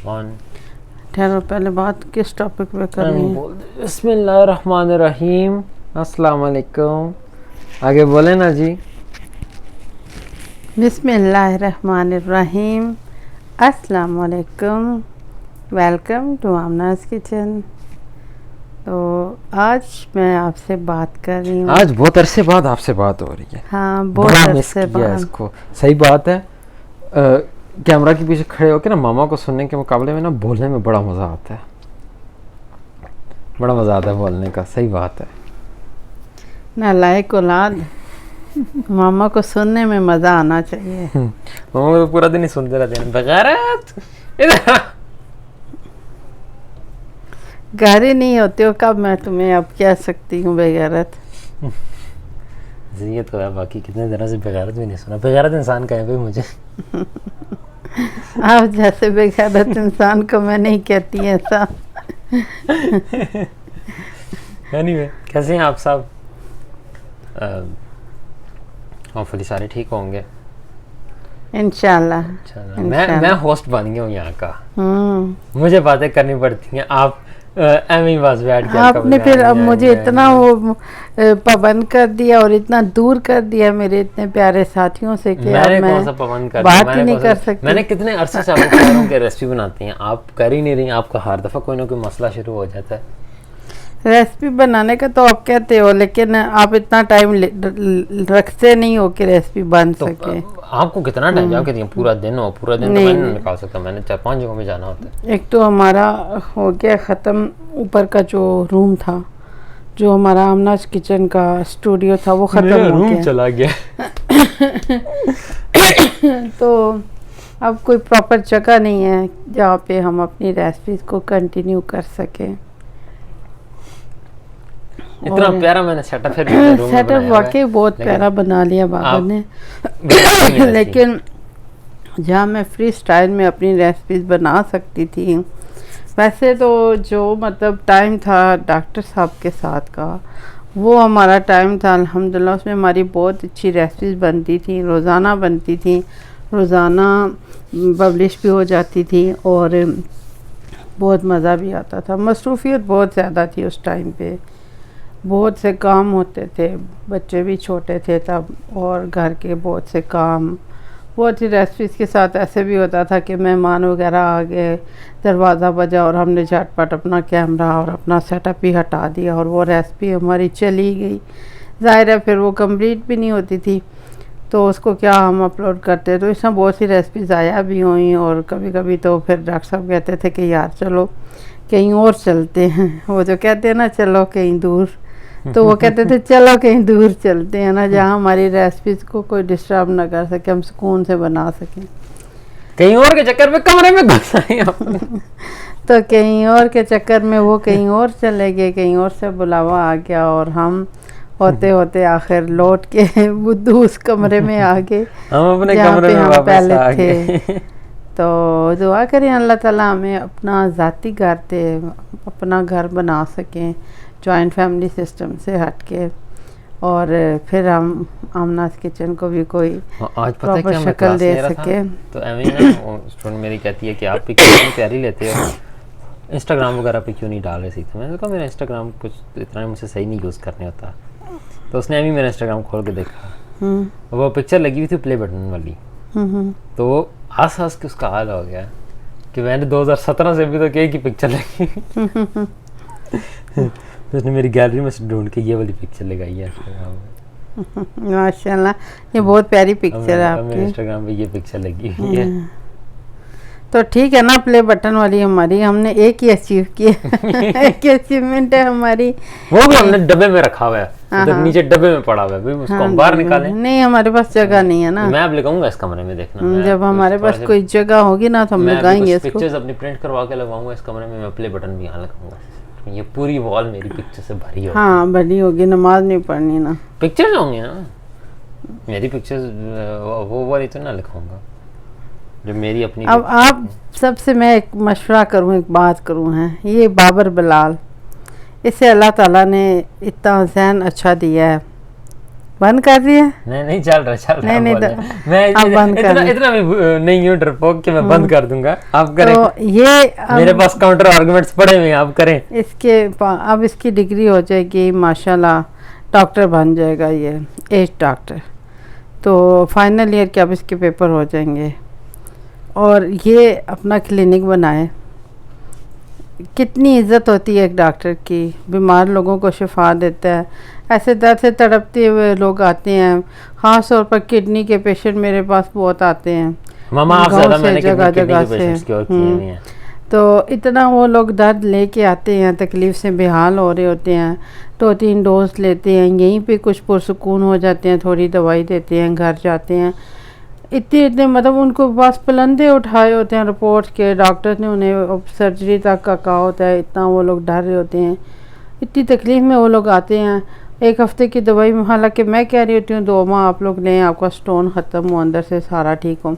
On. ठहरो, पहले बात किस टॉपिक पे करनी है? बिस्मिल्लाहिर्रहमानिर्रहीम, अस्सलाम वालेकुम। आगे बोले ना जी। बिस्मिल्लाहिर्रहमानिर्रहीम, अस्सलाम वालेकुम, वेलकम टू आमनाज़ किचन। तो आज मैं आपसे बात कर रही हूँ। आज बहुत अरसे बाद आपसे बात हो रही है। हाँ, बहुत अरसे बाद। इसको सही बात है। कैमरा के पीछे खड़े होकर ना मामा को सुनने के मुकाबले में ना बोलने में बड़ा मज़ा आता है, बड़ा मज़ा आता है बोलने का। सही बात है। नालायक औलाद, मामा को सुनने में मज़ा आना चाहिए। मामा को तो पूरा दिन ही सुनते रहते हैं, बगैरत इधर। घर ही नहीं होते हो, कब मैं तुम्हें अब कह सकती हूँ बेगैरत। जियत को बाकी कितने दिनों से बेगैरत भी नहीं सुना। बेगैरत इंसान कहे पे मुझे। आप जैसे बेगैरत इंसान को मैं नहीं कहती ऐसा। एनीवे, कैसे हैं आप सब? होपफुली सारे ठीक होंगे इंशाल्लाह। मैं होस्ट बन गया हूँ यहाँ का। मुझे बातें करनी पड़ती हैं। आप एमी बस बैठ के आपने फिर अब मुझे इतना वो पाबंद कर दिया और इतना दूर कर दिया मेरे इतने प्यारे साथियों से कि मैंने कौन सा पाबंद कर बात ही नहीं कर सकती। मैंने कितने अरसे से आपको कह रहा हूँ कि रेसिपी बनाती हैं, आप कर ही नहीं रही। आपका हर दफ़ा कोई ना कोई मसला शुरू हो जाता है। रेसिपी बनाने का तो आप कहते हो, लेकिन आप इतना टाइम रखते नहीं हो कि रेसिपी बन सके। आपको कितना टाइम जाओ कहती हैं? पूरा दिन हो? पूरा दिन तो मैं नहीं निकाल सकता, मैंने 4-5 जगहों में जाना होता है। एक तो हमारा हो गया ख़त्म, ऊपर का जो रूम था, जो हमारा आमनाज़ किचन का स्टूडियो था, वो ख़त्म हो गया, चला गया। तो अब कोई प्रॉपर जगह नहीं है जहाँ पे हम अपनी रेसिपीज़ को कंटिन्यू कर सकें। इतना प्यारा मैंने सेटअप वाकई बहुत प्यारा बना लिया बाबा ने। लेकिन जहाँ मैं फ्री स्टाइल में अपनी रेसिपीज़ बना सकती थी, वैसे तो जो मतलब टाइम था डॉक्टर साहब के साथ का, वो हमारा टाइम था अल्हम्दुलिल्लाह। उसमें हमारी बहुत अच्छी रेसिपीज़ बनती थी, रोज़ाना बनती थी, रोज़ाना पब्लिश भी हो जाती थी और बहुत मज़ा भी आता था। मसरूफ़ियत बहुत ज़्यादा थी उस टाइम पे, बहुत से काम होते थे, बच्चे भी छोटे थे तब, और घर के बहुत से काम। बहुत सी रेसिपीज़ के साथ ऐसे भी होता था कि मेहमान वगैरह आ गए, दरवाज़ा बजा और हमने झटपट अपना कैमरा और अपना सेटअप ही हटा दिया और वो रेसिपी हमारी चली गई। ज़ाहिर है फिर वो कंप्लीट भी नहीं होती थी, तो उसको क्या हम अपलोड करते। तो इसमें बहुत सी रेसिपीज़ आया भी हुई, और कभी कभी तो फिर डॉक्टर साहब कहते थे कि यार चलो कहीं और चलते हैं। वो जो कहते हैं ना चलो कहीं दूर, तो वो कहते थे चलो कहीं दूर चलते हैं ना, जहाँ हमारी रेसिपीज़ को कोई डिस्टर्ब ना कर सके, हम सुकून से बना सकें। कहीं और के चक्कर में कमरे में घुस आए। तो कहीं और के चक्कर में वो कहीं और चले गए, कहीं और से बुलावा आ गया, और हम होते होते आखिर लौट के बुद्धू उस कमरे में आ गए हम अपने कमरे में हम पहले आ थे। तो दुआ करें अल्लाह ताला हमें अपना ज़ाती घर दे, अपना घर बना सकें जॉइंट फैमिली सिस्टम से हट के, और फिर हम आमनाज़ किचन को भी कोई प्रॉपर शक्ल दे सके। तो एमी ना स्टूडेंट मेरी कहती है कि आप पिक्चर प्यारी लेते हो, इंस्टाग्राम वगैरह पे क्यों नहीं डाल रहे सीखते? मैंने कहा मेरा इंस्टाग्राम कुछ इतना मुझे सही नहीं यूज़ करने होता। तो उसने एमी मेरा इंस्टाग्राम खोल के देखा, वो पिक्चर लगी हुई थी प्ले बटन वाली, तो वो हंस हंस के उसका हाल हो गया कि मैंने 2017 से अभी तक एक ही पिक्चर लगी। तो उसने मेरी गैलरी में से ढूंढ के ये वाली पिक्चर लगाई है इंस्टाग्राम में। माशाल्लाह, ये बहुत प्यारी पिक्चर है आपकी। इंस्टाग्राम पे ये पिक्चर लगी हुई है। तो ठीक है ना, प्ले बटन वाली हमारी हमने एक ही अचीव किया। एक ही अचीवमेंट है हमारी। वो भी हमने डब्बे में रखा हुआ है, तो नीचे डब्बे में पड़ा हुआ है, उसको हम बाहर निकालें। नहीं, हमारे पास जगह नहीं है ना। मैं अब लगाऊंगा इस कमरे में, देखना जब हमारे पास कोई जगह होगी ना तो हम लगाएंगे इसको। पिक्चर्स अपनी प्रिंट करवा के लगाऊंगा इस कमरे में। मैं प्ले बटन भी यहाँ लगाऊंगा, ये पूरी वॉल मेरी पिक्चर से भरी होगी। हाँ, भरी होगी, नमाज नहीं पढ़नी ना, पिक्चर्स होंगी ना मेरी पिक्चर्स। वो वाली तो ना लिखूंगा जो मेरी अपनी। अब आप सबसे मैं एक मशवरा करूँ, एक बात करूँ है, ये बाबर बिलाल, इसे अल्लाह ताला ने इतना ज़हन अच्छा दिया है, बंद कर दिया? नहीं चल रहा नहीं बोल तो मैं अब बंद कर इतना भी नहीं हूँ डरपोक कि मैं बंद कर दूंगा। आप करें। तो ये मेरे पास काउंटर आर्गुमेंट्स पड़े हुए हैं, आप करें। अब इसकी डिग्री हो जाएगी माशाल्लाह, डॉक्टर बन जाएगा ये, एज डॉक्टर। तो फाइनल ईयर के अब इसके पेपर हो जाएंगे और ये अपना क्लिनिक बनाए। कितनी इज्जत होती है एक डॉक्टर की, बीमार लोगों को शिफा देता है। ऐसे दर्द से तड़पते हुए लोग आते हैं, ख़ास तौर पर किडनी के पेशेंट मेरे पास बहुत आते हैं। मामा आप ज़्यादा मैंने जगह जगह से तो इतना वो लोग दर्द लेके आते हैं, तकलीफ़ से बेहाल हो रहे होते हैं, 2-3 डोज लेते हैं, यहीं पे कुछ पुरसुकून हो जाते हैं, थोड़ी दवाई देते हैं, घर जाते हैं। इतने मतलब उनको बस पलंदे उठाए होते हैं रिपोर्ट के, डॉक्टर ने उन्हें सर्जरी तक का कहा होता है, इतना वो लोग डर रहे होते हैं। इतनी तकलीफ़ में वो लोग आते हैं। 1 हफ़्ते की दवाई, हालांकि मैं कह रही होती हूँ 2 माह आप लोग लें, आपका स्टोन ख़त्म हो, अंदर से सारा ठीक हो।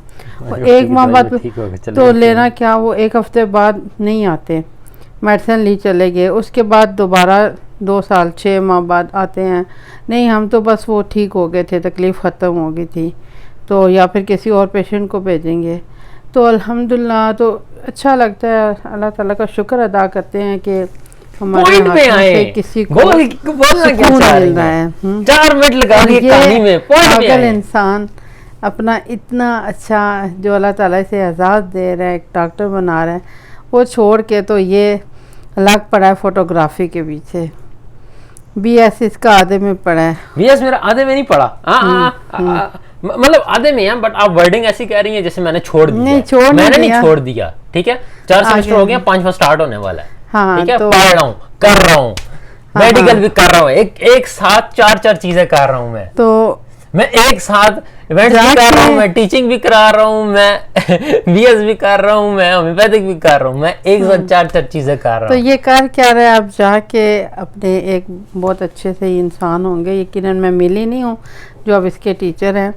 1 माह बाद तो लेना क्या, वो 1 हफ़्ते बाद नहीं आते, मेडिसिन ली चले गए, उसके बाद दोबारा 2 साल 6 माह बाद आते हैं, नहीं हम तो बस वो ठीक हो गए थे, तकलीफ़ ख़त्म हो गई थी, तो या फिर किसी और पेशेंट को भेजेंगे। तो अल्हम्दुलिल्लाह, तो अच्छा लगता है, अल्लाह ताला का शुक्र अदा करते हैं कि हमारे हाथों से किसी को सुकून मिल रहा है। 4 मिनट लगा दिए कहानी में, पागल इंसान अपना इतना अच्छा जो अल्लाह ताला से एजाज़ दे रहा है, एक डॉक्टर बना रहा है, वो छोड़ के तो ये लग पड़ा है फोटोग्राफी के पीछे। BS इसका आधे में पड़ा है। BS मेरा आधे में नहीं पड़ा, मतलब आधे में है, बट आप वर्डिंग ऐसी कह रही हैं जैसे मैंने छोड़ दिया। मैंने नहीं छोड़ दिया, ठीक है। 4 सेमेस्टर हो गया, 5वां स्टार्ट होने वाला है। हाँ, ठीक है, तो पढ़ रहा हूँ, कर रहा हूँ, मेडिकल भी कर रहा हूँ, एक साथ 4 चीजें कर रहा हूँ मैं एक साथ इवेंट्स भी कर रहा हूँ, मैं टीचिंग भी करा रहा हूँ, मैं BS भी कर रहा हूँ, मैं होम्योपैथिक भी कर रहा हूँ, मैं एक साथ 4 चीजें कर रहा हूँ। तो ये कर क्या रहे, आप जाके अपने एक बहुत अच्छे से इंसान होंगे। यकीनन मैं मिली नहीं हूँ जो अब इसके टीचर हैं,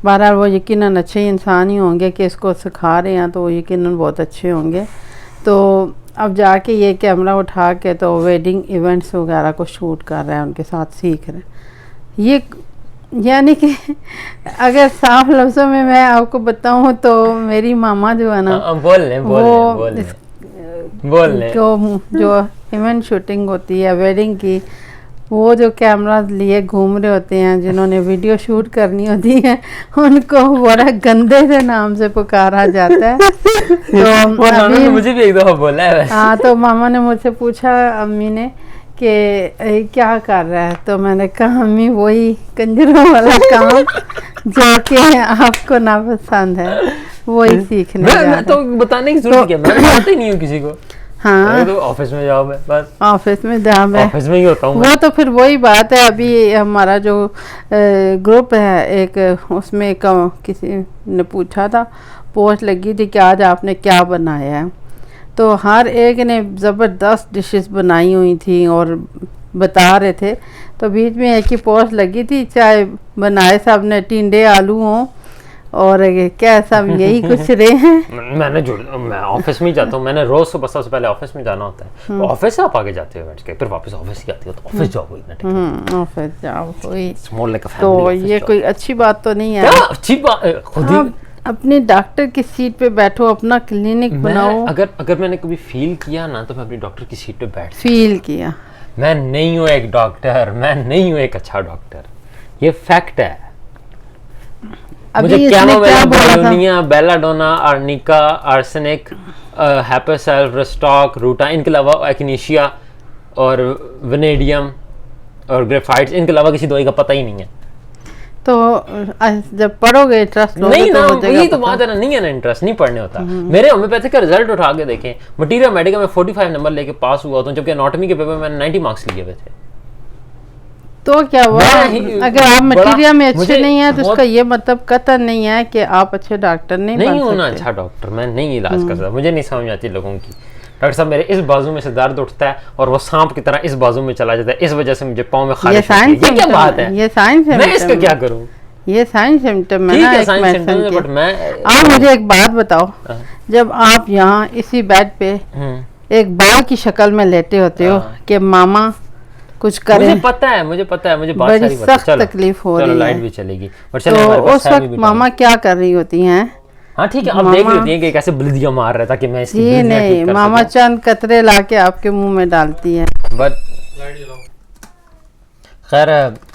बहरहाल वो यकीनन अच्छे इंसान ही होंगे कि इसको सिखा रहे हैं, तो वो यकीनन बहुत अच्छे होंगे। तो अब जाके ये कैमरा उठा के तो वेडिंग इवेंट्स वगैरह को शूट कर रहे हैं, उनके साथ सीख रहे हैं। ये यानी कि अगर साफ लफ्ज़ों में मैं आपको बताऊं तो मेरी मामा जो है ना, बोल ले। जो इवेंट शूटिंग होती है वेडिंग की, वो जो कैमरा लिए घूम रहे होते हैं, जिन्होंने वीडियो शूट करनी होती है, उनको बड़ा गंदे से नाम से पुकारा जाता है। तो अभी मुझे भी एक दफा बोला है। हाँ, तो मामा ने मुझसे पूछा, अम्मी ने, कि क्या कर रहा है, तो मैंने कहा अम्मी वही कंजरों वाला काम जो कि आपको नापसंद है, वही सीखने जा रहा है। तो बताने की जरूरत क्या, मैं बताता ही नहीं हूँ किसी को। हाँ, तो ऑफिस में जाओ, मैं बस ऑफिस में जाओ, मैं ऑफिस में ही होता हूँ। वो तो फिर वही बात है। अभी हमारा जो ग्रुप है एक, उसमें किसी ने पूछा था, पोस्ट लगी थी कि आज आपने क्या बनाया है, तो हर एक ने ज़बरदस्त डिशेस बनाई हुई थी और बता रहे थे। तो बीच में एक ही पोस्ट लगी थी, चाहे बनाए सब ने टिंडे आलू हों और क्या सब यही कुछ रहे हैं। मैं ऑफिस में ही जाता हूँ, मैंने रोज सुबह सबसे पहले ऑफिस में जाना होता है। तो ऑफिस से आप आगे जाते हो इवेंट्स के, फिर वापस ऑफिस ही आती हो, तो ऑफिस जाओ, ऑफिस जाओ, वही स्मॉल लाइक अ तो फैमिली। ये कोई अच्छी बात तो नहीं है। अच्छी बात खुद ही अपने डॉक्टर की सीट पे बैठो, अपना क्लिनिक बनाओ। अगर मैंने कभी फील किया ना, तो मैं अपनी डॉक्टर की सीट पे बैठ फील किया। मैं नहीं हूँ एक डॉक्टर, मैं नहीं हूँ एक अच्छा डॉक्टर, ये फैक्ट है। मुझे क्या बोला, बेलाडोना, आर्निका, आर्सेनिक, हैपेसेल्फ, रेस्टॉक, रूटा, इनके अलावा एक्नेशिया और वेनेडियम और ग्रेफाइट्स, इनके अलावा किसी दवाई का पता ही नहीं है। तो जब पढ़ोगे इंटरेस्ट नहीं ना, यही तो बात है ना, नहीं है ना इंटरेस्ट, नहीं पढ़ने होता। मेरे होम्योपैथिक का रिजल्ट उठा के देखें, मटीरियल मेडिकल में 45 नंबर लेके पास हुआ था, जबकि एनाटॉमी के पेपर में मैंने 90 मार्क्स लिए हुए थे। तो क्या हुआ, अगर आप मटीरियल में अच्छे नहीं है तो उसका ये मतलब कतई नहीं है कि आप अच्छे डॉक्टर नहीं होना। अच्छा डॉक्टर मैं नहीं इलाज कर सकता, मुझे नहीं समझ आती लोगों की। डॉक्टर साहब मेरे इस बाजू में से दर्द उठता है और वो सांप की तरह इस बाजू में चला जाता है, इस वजह से मुझे पाँव में खारिश होती है। ये क्या बात है, ये साइंस है, मैं इसका क्या करूं? ये साइंस सिम्टम है ना, एक मेडिसिन के। बट मैं आप मुझे एक बात बताओ, जब आप यहाँ इसी बेड पे एक बाल की शक्ल में लेटे होते हो कि मामा कुछ करें। मुझे पता है मुझे बहुत बड़ी सारी बातें। सख्त तकलीफ हो रही है। लाइट भी चलेगी और चलो हमारे तो पास उस है वक्त भी मामा क्या कर रही होती हैं? हाँ ठीक है, अब देख लेती हैं कि कैसे बुलदिया मार रहा था कि मैं इसकी जी बुलदियाँ नहीं, ठीक कर मामा सकूं। चंद कतरे लाके आपके मुंह में डालती हैं। बट खैर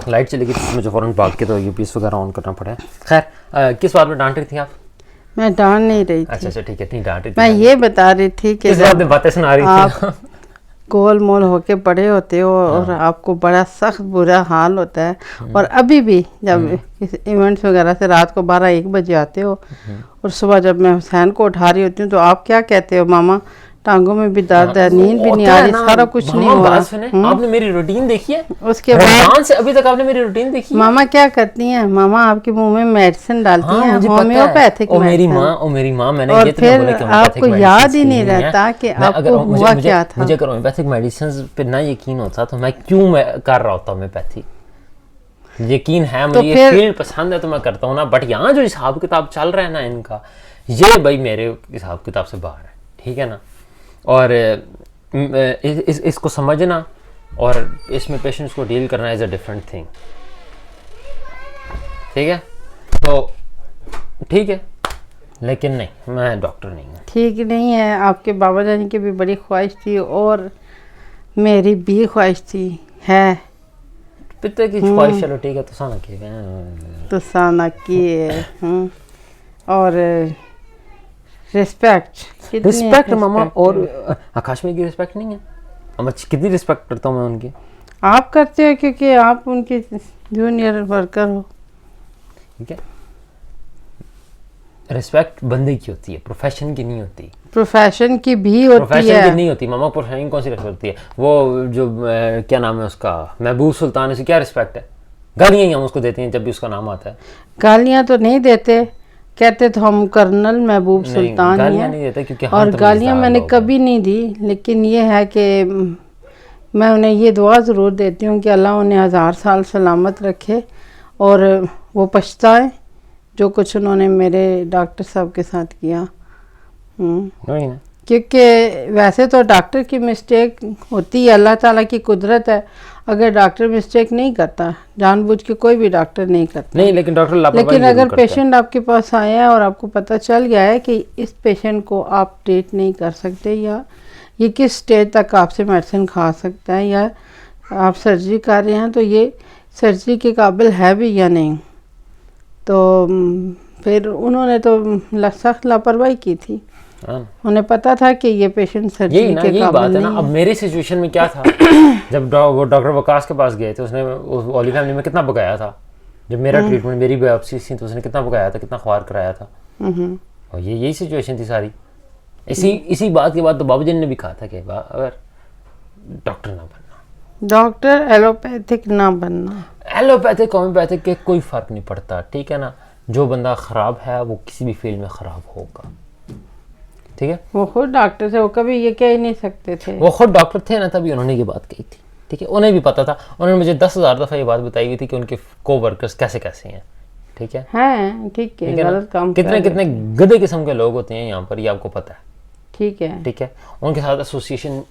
लाइट चलेगी तो मुझे फ़ौरन भाग के तो यूपीएस वगैरह ऑन करना पड़ा। खैर किस बात में डांट रही थी आप? मैं डांट नहीं रही थी। अच्छा ठीक है, नहीं डांट रही थी। मैं ये बता रही थी कि किस बात में बातें सुना रही थी? आप गोल मोल होके बड़े होते हो और आपको बड़ा सख्त बुरा हाल होता है, और अभी भी जब किसी इवेंट्स वगैरह से रात को 12-1 बजे आते हो और सुबह जब मैं हुसैन को उठा रही होती हूँ तो आप क्या कहते हो? मामा टांगों में भी दर्द है, नींद भी नहीं आ रही, सारा कुछ नहीं हो रहा। आपने मेरी रूटीन देखी है? उसके बाद से अभी तक आपने मेरी रूटीन देखी है? मामा क्या करती हैं? मामा आपके मुंह में मेडिसिन डालती हैं, होम्योपैथिक मेरी माँ मैंने और ये तो फिर बोला कि आपको याद ही नहीं रहता कि आपको हुआ क्या था। मुझे अगर होम्योपैथिक मेडिसिन पे ना यकीन होता तो मैं क्यों कर रहा होता होम्योपैथी? यकीन है मुझे, ये फील्ड पसंद है तो मैं करता हूँ ना। बट यहाँ जो हिसाब किताब चल रहा है ना इनका, ये भाई मेरे हिसाब किताब से बाहर है, ठीक है ना। और इसको समझना और इसमें पेशेंट्स को डील करना इज अ डिफरेंट थिंग, ठीक है। तो ठीक है, लेकिन नहीं, मैं डॉक्टर नहीं हूँ। ठीक नहीं है, आपके बाबा जानी की भी बड़ी ख्वाहिश थी और मेरी भी ख्वाहिश थी है। पिता की ख्वाहिश, चलो ठीक है, तो साना किए और रिस्पेक्ट मामा। और आकाश में की रिस्पेक्ट नहीं है? अब कितनी रिस्पेक्ट करता हूँ मैं उनकी। आप करते हो क्योंकि आप उनके जूनियर वर्कर हो, ठीक है। रिस्पेक्ट बंदे की होती है, प्रोफेशन की नहीं होती। प्रोफेशन की भी होती है। प्रोफेशन की नहीं होती मामा, प्रोफेशन कौन सी रिस्पेक्ट होती है? वो जो क्या नाम है उसका, महबूब सुल्तान, उसे क्या रिस्पेक्ट है? गालियाँ ही हम उसको देते हैं जब भी उसका नाम आता है। गालियाँ तो नहीं देते, कहते तो हम कर्नल महबूब सुल्तान गालियाँ नहीं देते क्योंकि और गालियाँ मैंने कभी नहीं दी। लेकिन ये है कि मैं उन्हें ये दुआ ज़रूर देती हूँ कि अल्लाह उन्हें 1000 साल सलामत रखे और वो पछताएं जो कुछ उन्होंने मेरे डॉक्टर साहब के साथ किया। क्योंकि वैसे तो डॉक्टर की मिस्टेक होती है, अल्लाह ताला की कुदरत है। अगर डॉक्टर मिस्टेक नहीं करता, जानबूझ के कोई भी डॉक्टर नहीं करता नहीं, लेकिन डॉक्टर लेकिन अगर पेशेंट आपके पास आया है और आपको पता चल गया है कि इस पेशेंट को आप ट्रीट नहीं कर सकते, या ये किस स्टेज तक आपसे मेडिसिन खा सकता है, या आप सर्जरी कर रहे हैं तो ये सर्जरी के काबिल है भी या नहीं, तो फिर उन्होंने तो सख्त लापरवाही की थी। उन्हें पता था कि ये पेशेंट सर्जरी के काबिल नहीं है। अब मेरी सिचुएशन में क्या था जब वो डॉक्टर वकास के पास गए थे, उसने उस ओली फैमिली में कितना बकाया था। जब मेरा ट्रीटमेंट, मेरी बायोप्सी थी तो उसने कितना बकाया था, कितना ख्वार कराया था। और यही सिचुएशन थी सारी। इसी बात के बाद तो बाबूजी ने भी कहा था कि अगर डॉक्टर ना बनना, डॉक्टर एलोपैथिक ना बनना। एलोपैथिक होम्योपैथिक के कोई फर्क नहीं पड़ता, ठीक है ना। जो बंदा खराब है वो किसी भी फील्ड में खराब होगा, ठीक है। वो खुद डॉक्टर थे, वो कभी ये कह ही नहीं सकते थे। वो खुद डॉक्टर थे ना, तभी उन्होंने ये बात कही थी, ठीक है। उन्हें भी पता था, उन्होंने मुझे 10,000 दफ़ा ये बात बताई हुई थी कि उनके को वर्कर्स कैसे कैसे हैं, ठीक है। हैं, ठीक है, गलत काम कितने कितने गधे किस्म के लोग होते हैं यहाँ पर, ये आपको पता है, ठीक है, ठीक है। उनके साथ एसोसिएशन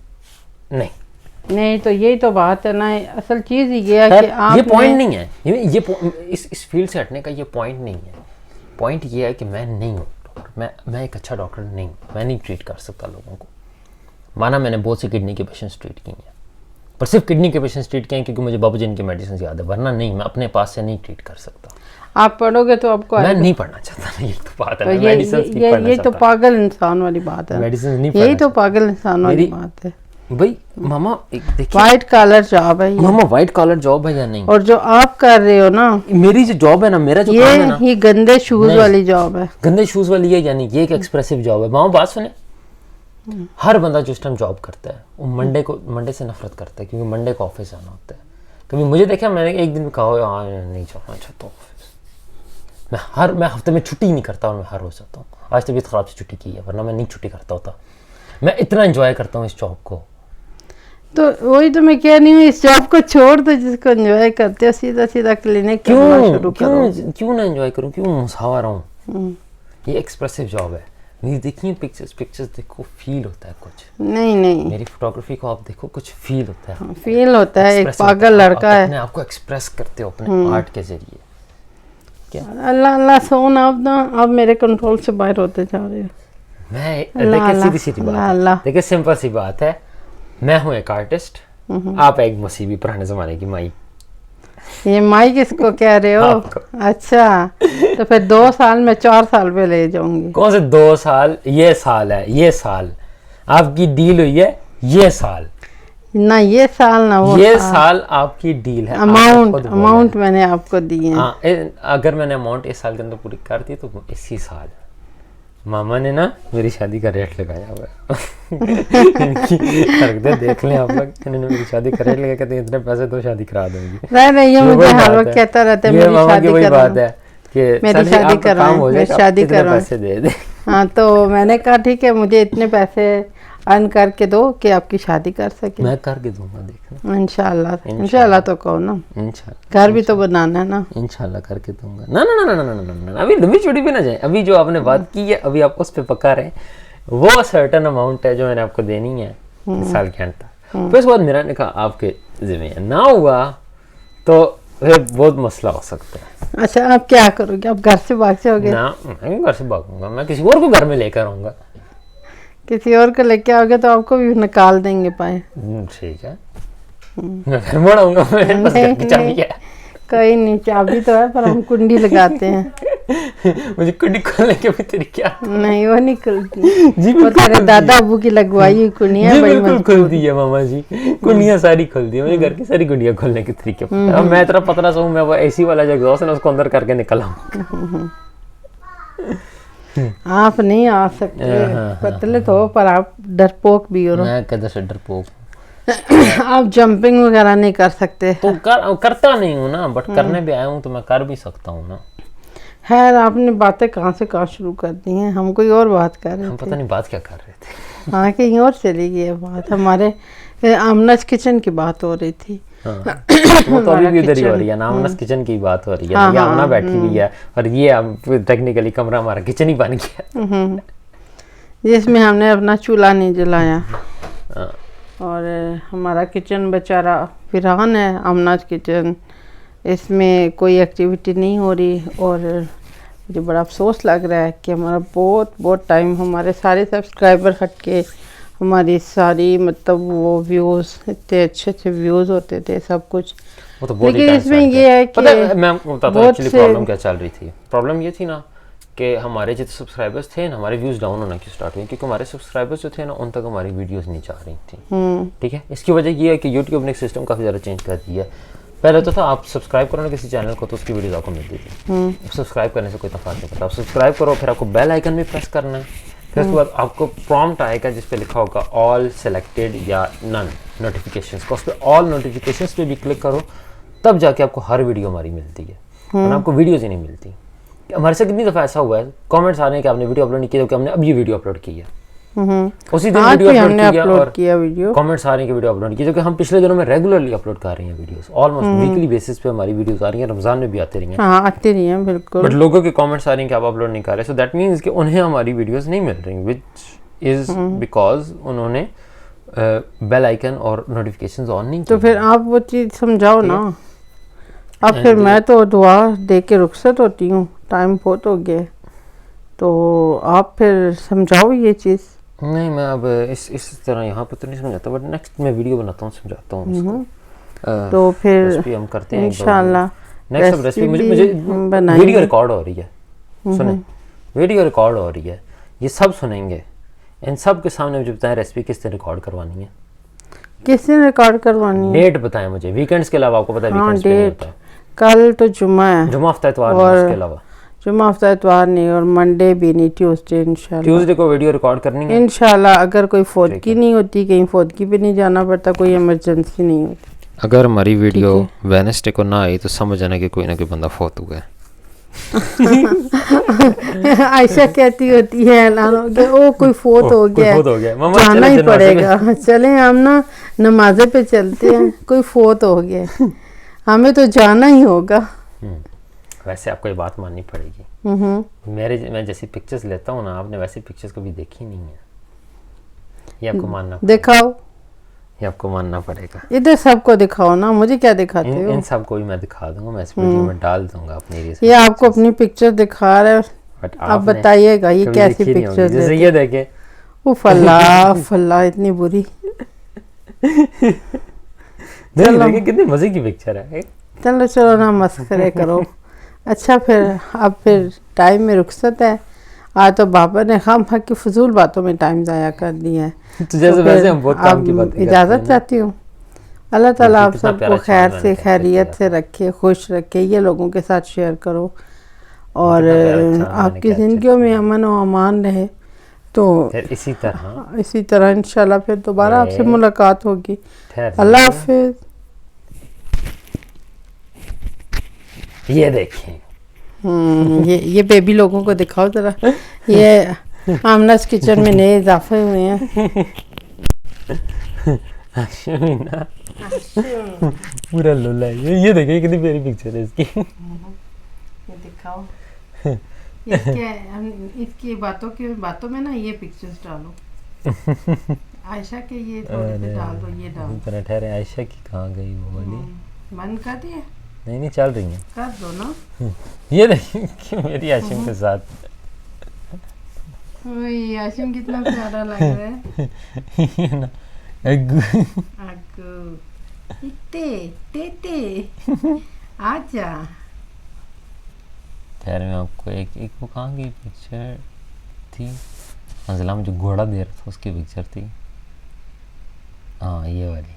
नहीं, तो यही तो बात है ना। असल चीज़ ये है कि आप ये पॉइंट नहीं है, ये इस फील्ड से हटने का ये पॉइंट नहीं है। पॉइंट ये है कि मैं नहीं हूँ, मैं एक अच्छा डॉक्टर नहीं हूँ, मैं नहीं ट्रीट कर सकता लोगों को। माना मैंने बहुत से किडनी के पेशेंट्स ट्रीट किए हैं, पर सिर्फ किडनी के पेशेंट्स ट्रीट किए हैं क्योंकि मुझे बाबूजी इनकी मेडिसिन याद है, वरना नहीं, मैं अपने पास से नहीं ट्रीट कर सकता। आप पढ़ोगे तो आपको मैं नहीं पढ़ना चाहता, ये तो बात है। ये तो पागल इंसान वाली बात है, यही तो पागल इंसान वाली बात है भाई। मामा देखिए, वाइट कॉलर जॉब है मामा, वाइट कॉलर जॉब है या नहीं? और जो आप कर रहे हो ना, मेरी जो जॉब है ना, मेरा जो काम है ना, ये गंदे शूज वाली जॉब है। गंदे शूज वाली है यानी ये एक एक्सप्रेसिव जॉब है। मामा बात सुने, हर बंदा जिस टाइम जॉब करता है वो मंडे से नफरत करता है क्योंकि मंडे को ऑफिस जाना होता है। कभी मुझे देखा, मैंने एक दिन कहा हाँ नहीं जाना चाहता ऑफिस, मैं हफ्ते में छुट्टी नहीं करता और मैं हर रोज जाता हूँ। आज तबीयत खराब से छुट्टी की है, वरना मैं नहीं छुट्टी करता होता। मैं इतना एंजॉय करता हूँ इस जॉब को। तो वही तो मैं कह रही हूँ, इस जॉब को छोड़ दो जिसको एंजॉय करते हो, सीधा सीधा क्लिनिक करना शुरू करो। क्यों ना एंजॉय करूँ, क्यों मुसावा रहा हूँ? ये एक्सप्रेसिव जॉब है। नहीं देखिए पिक्चर्स देखो, फील होता है कुछ। नहीं मेरी फोटोग्राफी को आप देखो, कुछ फील होता है। फील होता है, एक पागल लड़का है। अपने आप को एक्सप्रेस करते हो अपने आर्ट के जरिए। क्या अल्लाह अल्लाह सोन, अब मेरे कंट्रोल से बाहर होते जा रहे हो। मैं देखिए सीधी बात है, देखिए सिंपल सी बात है, मैं हूँ एक आर्टिस्ट, आप एक मसीबी पुराने जमाने की माई। ये माई किसको कह रहे हो? अच्छा, तो फिर 2 साल में 4 साल पे ले जाऊंगी। कौन से 2 साल? ये साल है, ये साल आपकी डील हुई है, ये साल ना, ये साल ना वो ये साल आपकी डील है। अमाउंट मैंने आपको दी है। अगर मैंने अमाउंट इस साल के अंदर पूरी कर दी तो इसी साल मामा ने ना मेरी शादी का रेट लगाया हुआ है। देख लें आप लोग, इन्होंने मेरी शादी का रेट लगा, कहते हैं इतने पैसे तो शादी करा दूंगी। नहीं, ये मुझे हर वक्त कहता रहता है मेरी शादी वही बात है कि मेरी शादी करवाओ, मैं शादी करवाऊं। पैसे दे दे। हाँ, तो मैंने कहा ठीक है, मुझे इतने पैसे अर्न करके दो कि आपकी शादी कर सके। मैं करके दूंगा, देखना इंशाल्लाह तो कहो ना, इंशाल्लाह। घर भी तो बनाना है ना। इंशाल्लाह करके दूंगा। ना ना ना ना ना ना ना, अभी लंबी चौड़ी भी ना जाए। अभी जो आपने बात की है, अभी आप उस पे पक्का रहे, वो सर्टेन अमाउंट है जो मैंने आपको देनी है इस साल के अंत तक। फिर उसके बाद मेरा ने कहा आपके जिम्मे ना हुआ तो फिर बहुत मसला हो सकता है। अच्छा, आप क्या करोगे? आप घर से भाग जाओगे? ना, मैं घर से भागूंगा, मैं किसी और को घर में लेकर आऊंगा। किसी और को लेके आओगे तो आपको भी निकाल देंगे पाए। ठीक है, मैं फिर मोड़ आऊंगा, मेरे पास घर की चाबी है। कोई नहीं, चाबी तो है पर हम कुंडी लगाते हैं। मुझे कुंडी खोलने के भी तरीका नहीं, वो नहीं खुलती जी। वो तेरे दादा अबू की लगवाई हुई कुंडियां बड़ी मजबूत खुलती है मामा जी, कुंडियां सारी खुलती है। मुझे घर की सारी कुंडियां खोलने के तरीके पता है। मैं इतना पतला सा हूं, मैं वो एसी वाला जो एग्जॉस्ट है ना उसको अंदर करके निकल आऊंगा। आप नहीं आ सकते, पतले तो हो पर आप डरपोक भी हो। मैं किधर से डरपोक? आप जंपिंग वगैरह नहीं कर सकते। तो करता नहीं हूँ ना, बट करने भी आया हूँ तो मैं कर भी सकता हूँ ना। खैर, आपने बातें कहाँ से कहाँ शुरू कर दी हैं, हम कोई और बात कर रहे थे। हम पता नहीं बात क्या कर रहे थे। हाँ, कहीं और चली गई है बात। हमारे आमनाज किचन की बात हो रही थी। वो तो अभी भी उधर ही हो रही है, आमनाज किचन की बात हो रही है। ये आमना बैठी हुई है और ये टेक्निकली कमरा हमारा किचन ही बन गया, जिसमें हमने अपना चूल्हा नहीं जलाया। और हमारा किचन बेचारा वीरान है, आमनाज किचन। इसमें कोई एक्टिविटी नहीं हो रही और मुझे बड़ा अफसोस लग रहा है कि हमारा बहुत टाइम, हमारे सारे सब्सक्राइबर हट के हमारी सारी मतलब वो व्यूज़, इतने अच्छे व्यूज़ होते थे, सब कुछ। वो तो बहुत, लेकिन इसमें ये है कि मैं बताता हूँ एक्चुअली प्रॉब्लम क्या चल रही थी। प्रॉब्लम ये थी ना कि हमारे जितने सब्सक्राइबर्स थे ना, हमारे व्यूज़ डाउन होना क्यों स्टार्ट हुए, क्योंकि हमारे सब्सक्राइबर्स जो थे ना उन तक हमारी वीडियोस नहीं जा रही थी। ठीक है, इसकी वजह ये है कि यूट्यूब ने सिस्टम काफ़ी ज़्यादा चेंज कर दिया है। पहले तो था आप सब्सक्राइब करो ना किसी चैनल को तो उसकी वीडियोस आपको मिलती थी। सब्सक्राइब करने से कोई तफात नहीं पड़ता। आप सब्सक्राइब करो, फिर आपको बेल आइकन भी प्रेस करना है, फिर उसके बाद आपको प्रॉम्प्ट आएगा जिस पे लिखा होगा ऑल सेलेक्टेड या नन नोटिफिकेशंस का, उस पर ऑल नोटिफिकेशंस पे भी क्लिक करो, तब जाके आपको हर वीडियो हमारी मिलती है, वरना आपको वीडियोज़ ही नहीं मिलती। हमारे से कितनी दफ़ा ऐसा हुआ है, कमेंट्स आ रहे हैं कि आपने वीडियो अपलोड नहीं किया, तो हमने अब ये वीडियो अपलोड की है, उसी दिन वीडियो अपलोड किया और कमेंट्स आ रहे हैं कि वीडियो अपलोड की, जो कि हम पिछले दिनों में रेगुलरली अपलोड कर रहे हैं वीडियोस, ऑलमोस्ट वीकली बेसिस पे हमारी वीडियोस आ रही हैं, रमजान में भी आती रही हैं। हाँ, आती रही हैं बिल्कुल। बट लोगों के कमेंट्स आ रहे हैं कि आप अपलोड नहीं कर रहे, सो दैट मीन्स कि उन्हें हमारी वीडियोस नहीं मिल रही, विच इज बिकॉज उन्होंने बेल आइकन और नोटिफिकेशंस ऑन नहीं तो फिर आप वो चीज़ समझाओ ना। अब फिर मैं तो दुआ दे के रुखसत होती हूँ, टाइम बहुत हो गया, तो आप फिर समझाओ ये चीज़। नहीं, मैं अब इस तरह यहाँ पर तो नहीं समझाता, बट नेक्स्ट मैं वीडियो बनाता हूँ, समझाता हूँ उसको। तो फिर रेसिपी हम करते हैं इंशाल्लाह। नेक्स्ट रेसिपी मुझे वीडियो रिकॉर्ड हो रही है, सुने, वीडियो रिकॉर्ड हो रही है, ये सब सुनेंगे, इन सब के सामने मुझे बताएं रेसिपी किस तरह रिकॉर्ड करवानी है, किस तरह रिकॉर्ड करवानी है, डेट बताएं मुझे, वीकेंड्स के अलावा आपको पता है वीकेंड्स पे नहीं होता है। कल तो जुम्मा है, जुम्मा हफ्ता इतवार नहीं, उसके अलावा जुम्मा हफ्ता इतवार नहीं, और मंडे भी नहीं, ट्यूसडे इंशाल्लाह। ट्यूसडे को वीडियो रिकॉर्ड करनी है इंशाल्लाह, अगर कोई फौतगी नहीं होती, कहीं फौतगी पे नहीं जाना पड़ता, कोई इमरजेंसी नहीं होती। अगर हमारी वीडियो वेडनेसडे को ना आई तो समझ आना कि कोई ना कोई बंदा फौत हुआ है। आयशा कहती होती है ऐलान हो गया, ओ कोई फौत हो गया, जाना ही पड़ेगा, चले हम ना नमाज़े पे चलते हैं, कोई फौत हो गया, हमें तो जाना ही होगा। वैसे आपको ये बात माननी पड़ेगी, मैं जैसी पिक्चर्स लेता हूँ ना, आपने वैसी पिक्चर्स कभी देखी नहीं है। ये आपको मानना दिखाओ, ये आपको मानना पड़ेगा। इधर सबको दिखाओ ना, मुझे क्या दिखाते हो? इन सबको भी मैं दिखा दूंगा, मैं इस वीडियो में डाल दूंगा अपनी रील्स। ये आपको अपनी पिक्चर दिखा रहे हैं, आप बताइएगा ये कैसी पिक्चर जैसे ये देखे, उफ अल्लाह फल्ला इतनी बुरी। देखिए कितनी मजे की पिक्चर है। चलो चलो ना मस्करे करो। अच्छा फिर अब फिर टाइम में रुखसत है, आज तो बाबा ने खाम की फजूल बातों में टाइम ज़ाया कर दिया है। तो जैसे वैसे हम बहुत काम की बात इजाज़त चाहती हूँ। अल्लाह ताला आप सबको खैर से खैरियत से रखे, खुश रखे, ये लोगों के साथ शेयर करो और आपकी ज़िंदगियों में अमन और अमान रहे। तो इसी तरह इंशाल्लाह फिर दोबारा आपसे मुलाकात होगी। अल्लाह हाफिज़। ये देखें, ये बेबी लोगों को दिखाओ जरा। ये आमनास किचन में नए इजाफे हुए हैं। पूरा लोला है। ये देखिए कितनी प्यारी पिक्चर है इसकी। ये दिखाओ, इसकी बातों में ना ये पिक्चर्स डालो। आयशा के ये थोड़े से डाल दो, ये डाल दो। ठहरे, आयशा की कहाँ गई वो वाली? बंद कर दिए? नहीं चल रही है, कर दो ना। ये देखिए मेरी आशिम के साथ। ओए आशिम कितना प्यारा लग रहा है। ये ना अग्गू टेटे आजा। ठहरे मैं आपको एक वो कहाँ की पिक्चर थी, अंजला में जो घोड़ा दे रहा था उसकी पिक्चर थी। हाँ ये वाली।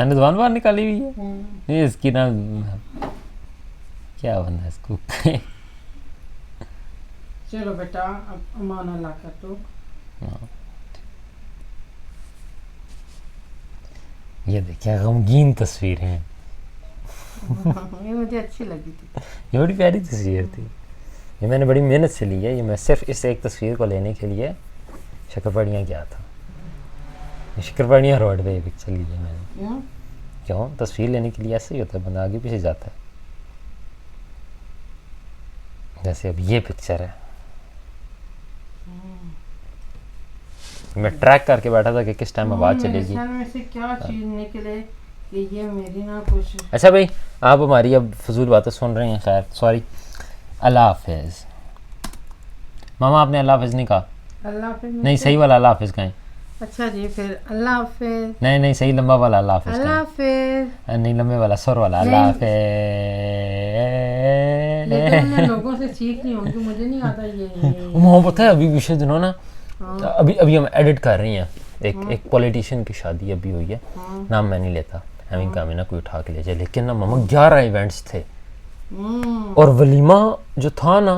जुबान बाहर निकाली हुई है। ये इसकी ना क्या बना इसको। चलो बेटा अब अमान अल्लाह का। तो ये देखिए गमगीन तस्वीरें हैं। ये मुझे अच्छी लगी थी, ये बड़ी प्यारी तस्वीर थी। ये मैंने बड़ी मेहनत से ली है। ये मैं सिर्फ इस एक तस्वीर को लेने के लिए शक्करपड़ियाँ गया था। शक्करपड़ियाँ रोड पे पिक्चर ली है मैंने। क्यों? तस्वीर लेने के लिए ऐसे ही होता है, बंदा आगे पीछे जाता है। जैसे अब ये पिक्चर है, मैं ट्रैक करके बैठा था कि किस टाइम आवाज़ चलेगी। में से क्या चीज़ निकले कि ये मेरी ना कुछ। अच्छा भाई, आप हमारी अब फजूल बातें सुन रहे हैं। खैर सॉरी, अल्लाह हाफिज़। मामा आपने अल्लाह हाफिज़ नहीं कहा। अल्लाह हाफिज़ नहीं, सही वाला अल्लाह हाफिज़ कहें। अच्छा जी, फिर अल्लाह हाफिज़। नहीं सही लंबा वाला अल्लाह हाफिज़ अल्लाह हाफिज़। नहीं, लंबे वाला सुर वाला अल्लाह हाफिज़। मैं लोगों से सीख नहीं होंगी, मुझे नहीं आता ये। मोहब्बत है। अभी पिछले दिनों ना, अभी हम एडिट कर रही हैं, एक पॉलिटिशियन की शादी अभी हुई है। नाम मैं नहीं लेता, हमें काम ना कोई उठा के ले जाए। लेकिन ना मामा 11 इवेंट्स थे और वलीमा जो था ना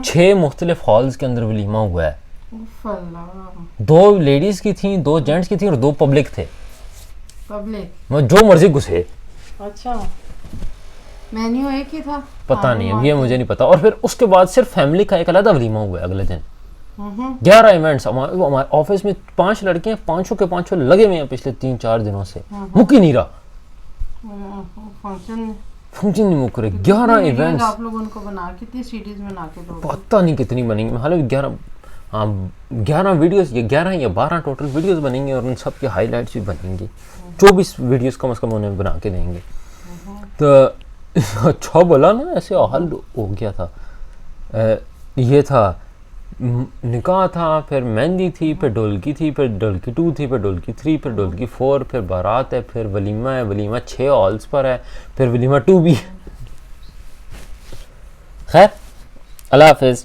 6 मुख्तलिफ हॉल्स के अंदर वलीमा हुआ है। 2 लेडीज की थी, 2 जेंट्स की थी और 2 पब्लिक थे। पब्लिक जो मर्जी घुसे। अच्छा, मेन्यू एक ही था? पता नहीं है, ये मुझे नहीं पता। और फिर उसके बाद सिर्फ फैमिली का एक अलग वलीमा हुआ है अगले दिन। 11 इवेंट्स। हमारे ऑफिस में 5 लड़के हैं, 5 के 5 लगे हुए हैं पिछले 3-4 दिनों से। मुक ही नहीं रहा फंक्शन नहीं मुक रहे। 11 इवेंट्स। आप लोग उनको बना कितनी सीरीज बना के दोगे? पता नहीं कितनी बनेंगी। हालांकि 11 वीडियोस, ये 11 या 12 टोटल वीडियोस बनेंगे और उन सब के हाईलाइट्स भी बनेंगे। 24 वीडियोस कम से कम उन्हें बना के देंगे। तो अच्छा बोला ना, ऐसे हाल हो गया था। ये था निकाह था, फिर मेहंदी थी, फिर ढोलकी थी, फिर ढोलकी 2 थी, फिर ढोलकी 3, फिर ढोलकी 4, फिर बारात है, फिर वलीमा है। वलीमा 6 हॉल्स पर है, फिर वलीमा 2 भी। खैर अल्लाह हाफिज़।